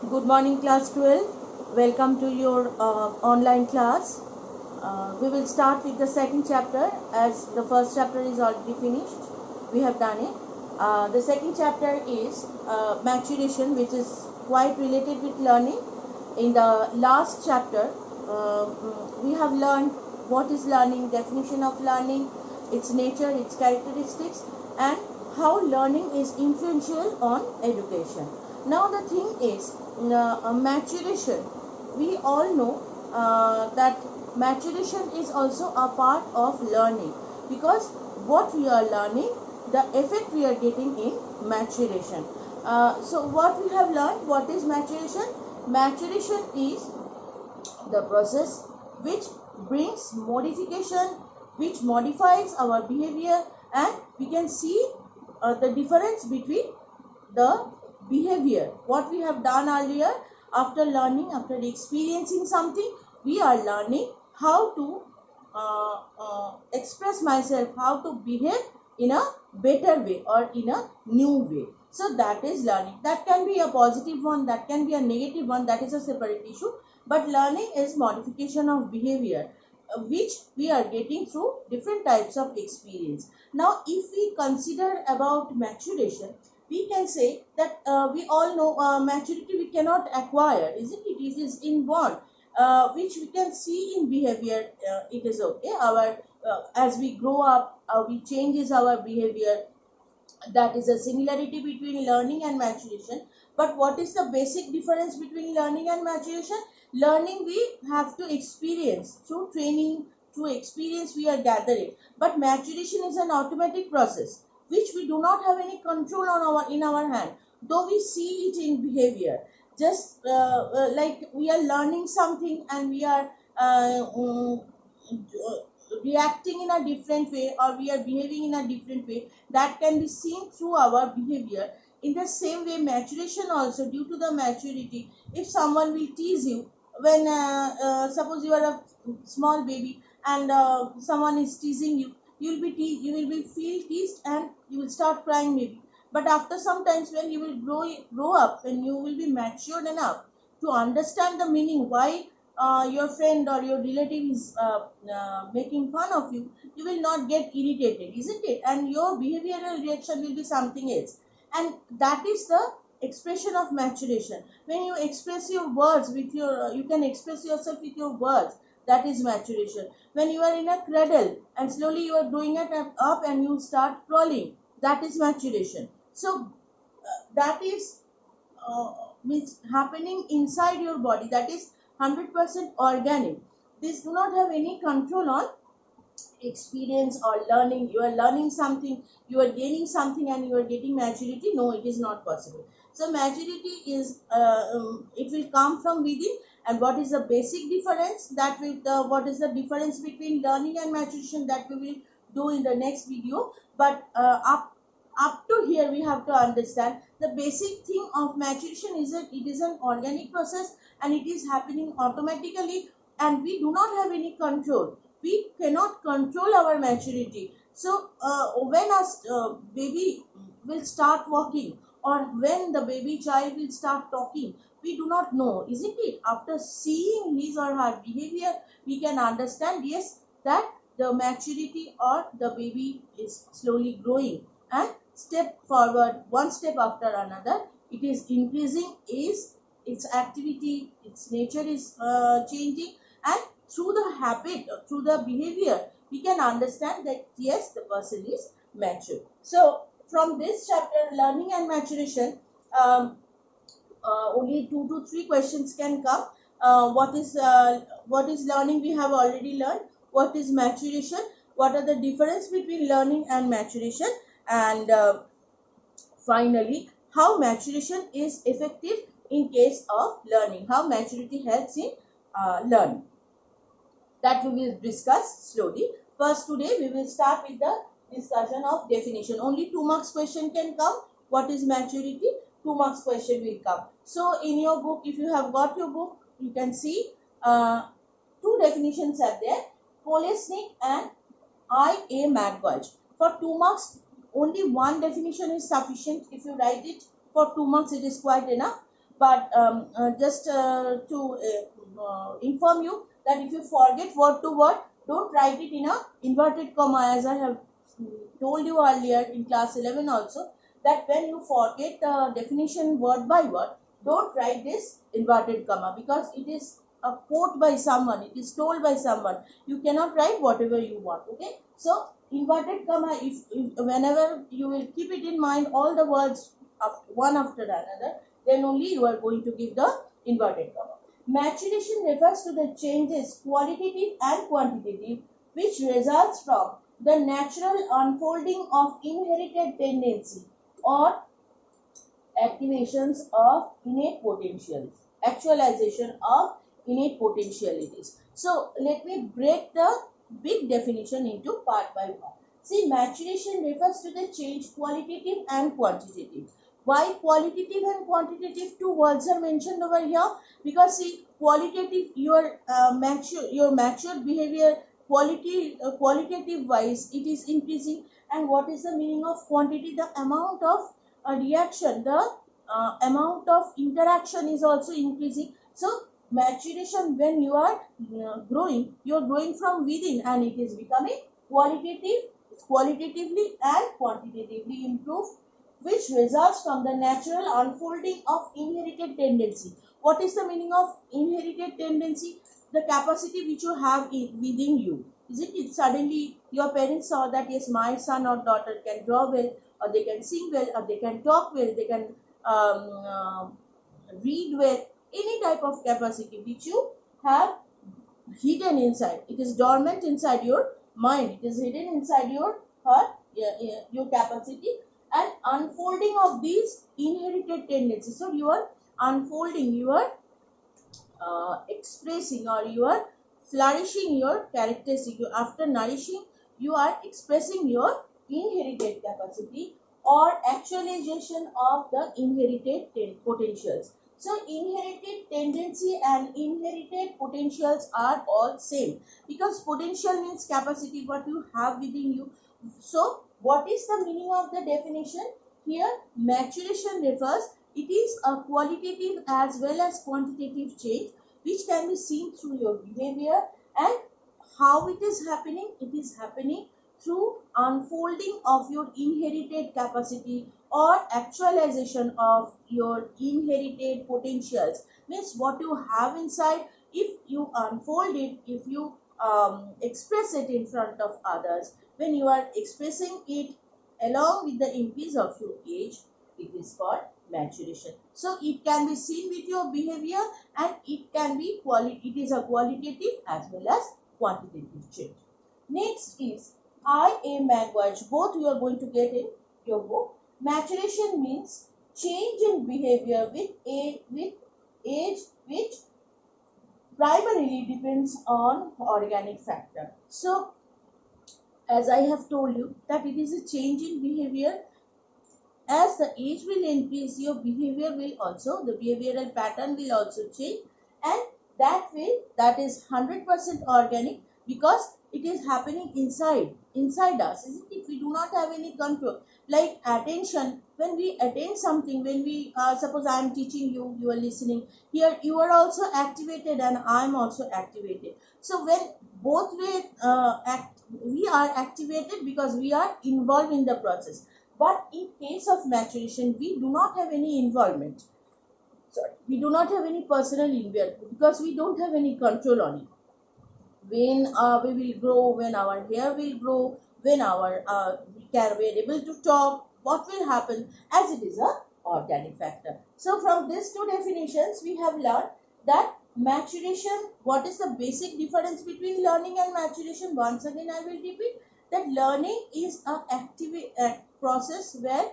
Good morning, class 12. Welcome to your online class. We will start with the second chapter as the first chapter is already finished. We have done it. The second chapter is maturation, which is quite related with learning. In the last chapter, we have learned what is learning, definition of learning, its nature, its characteristics, and how learning is influential on education. Now the thing is maturation. We all know that maturation is also a part of learning, because what we are learning, the effect we are getting in maturation. So what we have learned, what is maturation? Maturation is the process which brings modification, which modifies our behavior, and we can see the difference between the behavior what we have done earlier. After learning, after experiencing something, we are learning how to express myself, how to behave in a better way or in a new way. So that is learning. That can be a positive one, that can be a negative one, that is a separate issue. But learning is modification of behavior, which we are getting through different types of experience. Now if we consider about maturation, we can say that we all know maturity we cannot acquire, isn't it? It is inborn, which we can see in behavior. It is okay, our as we grow up, we changes our behavior. That is a similarity between learning and maturation. But what is the basic difference between learning and maturation? Learning we have to experience through training, through experience we are gathering. But maturation is an automatic process which we do not have any control on our in our hand, though we see it in behavior. Just like we are learning something and we are reacting in a different way, or we are behaving in a different way, that can be seen through our behavior. In the same way, maturation also, due to the maturity, if someone will tease you when suppose you are a small baby and someone is teasing you, you will be feel teased and you will start crying maybe. But after some times, when you will grow up and you will be matured enough to understand the meaning why your friend or your relative is making fun of you, you will not get irritated, isn't it? And your behavioral reaction will be something else. And that is the expression of maturation. When you express your words with your, you can express yourself with your words. That is maturation. When you are in a cradle and slowly you are growing it up and you start crawling, that is maturation. So that is means happening inside your body, that is 100% organic. This do not have any control on experience or learning. You are learning something, you are gaining something, and you are getting maturity. No, it is not possible. So maturity is it will come from within. And what is the basic difference, that will what is the difference between learning and maturation, that we will do in the next video. But up to here we have to understand the basic thing of maturation is that it is an organic process and it is happening automatically, and we do not have any control. We cannot control our maturity. So when a baby will start walking, or when the baby child will start talking, we do not know, isn't it? After seeing his or her behavior, we can understand, yes, that the maturity or the baby is slowly growing, and step forward, one step after another, it is increasing, is its activity, its nature is changing. And through the habit, through the behavior, we can understand that yes, the person is mature. So from this chapter, learning and maturation, only 2 to 3 questions can come. What is learning, we have already learned. What is maturation? What are the difference between learning and maturation? And finally, how maturation is effective in case of learning, how maturity helps in learning. That we will discuss slowly. First, today we will start with the discussion of definition. Only 2 marks question can come. What is maturity? 2 marks question will come. So in your book, if you have got your book, you can see 2 definitions are there. Kolesnik and I.A. McGulch. For 2 marks, only one definition is sufficient. If you write it for 2 marks, it is quite enough. But just to inform you that if you forget word to word, don't write it in a inverted comma, as I have told you earlier in class 11 also, that when you forget the definition word by word, don't write this inverted comma, because it is a quote by someone, it is told by someone. You cannot write whatever you want. Okay, so inverted comma, if whenever you will keep it in mind, all the words one after another, then only you are going to give the inverted comma. Maturation refers to the changes, qualitative and quantitative, which results from the natural unfolding of inherited tendency or activations of innate potentials, actualization of innate potentialities. So let me break the big definition into part by part. See, maturation refers to the change, qualitative and quantitative. Why qualitative and quantitative? Two words are mentioned over here, because see, qualitative, your mature behavior, qualitative wise it is increasing, and what is the meaning of quantity? The amount of a reaction, the amount of interaction is also increasing. So maturation, when you are growing, you are growing from within, and it is becoming qualitatively and quantitatively improved, which results from the natural unfolding of inherited tendency. What is the meaning of inherited tendency? The capacity which you have within you. Is it suddenly your parents saw that yes, my son or daughter can draw well, or they can sing well, or they can talk well, they can read well, any type of capacity which you have hidden inside. It is dormant inside your mind. It is hidden inside your heart, your capacity, and unfolding of these inherited tendencies. So you are unfolding, you are expressing, or you are flourishing your characteristic. After nourishing, you are expressing your inherited capacity or actualization of the inherited potentials. So inherited tendency and inherited potentials are all same, because potential means capacity, what you have within you. So what is the meaning of the definition? Here maturation refers, it is a qualitative as well as quantitative change which can be seen through your behavior. And how it is happening? It is happening through unfolding of your inherited capacity or actualization of your inherited potentials. Means what you have inside, if you unfold it, if you express it in front of others, when you are expressing it along with the increase of your age, it is called maturation. So it can be seen with your behavior, and it can be it is a qualitative as well as quantitative change. Next is I.A. Maguire. Both you are going to get in your book. Maturation means change in behavior with age, which primarily depends on organic factor. So as I have told you that it is a change in behavior. As the age will increase, your behavior will also, the behavioral pattern will also change, and that is 100% organic, because it is happening inside us, isn't it? We do not have any control. Like attention, when we attain something, when we suppose I am teaching you, you are listening, here you are also activated and I am also activated. So when both we are activated because we are involved in the process. But in case of maturation, we do not have any involvement. Sorry, we do not have any personal involvement, because we don't have any control on it. When we will grow, when our hair will grow, when we are able to talk, what will happen, as it is a organic factor. So from these two definitions, we have learned that maturation, what is the basic difference between learning and maturation? Once again, I will repeat that learning is a process where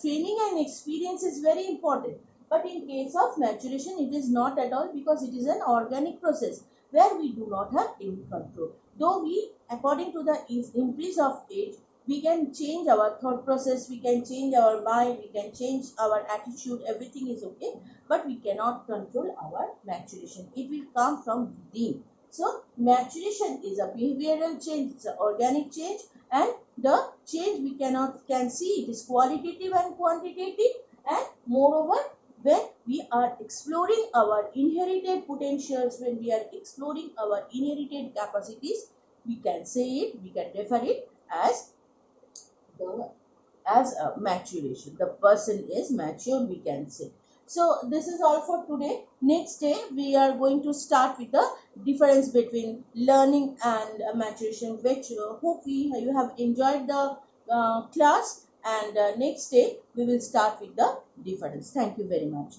training and experience is very important. But in case of maturation, it is not at all, because it is an organic process where we do not have any control. Though we, according to the increase of age, we can change our thought process, we can change our mind, we can change our attitude, everything is okay, but we cannot control our maturation. It will come from within. So maturation is a behavioral change, it's an organic change, and the change we can see, it is qualitative and quantitative, and moreover when we are exploring our inherited potentials, when we are exploring our inherited capacities, we can say it, we can refer it as a maturation. The person is mature, we can say. So this is all for today. Next day we are going to start with the difference between learning and maturation, which hope you have enjoyed the class, and next day we will start with the difference. Thank you very much.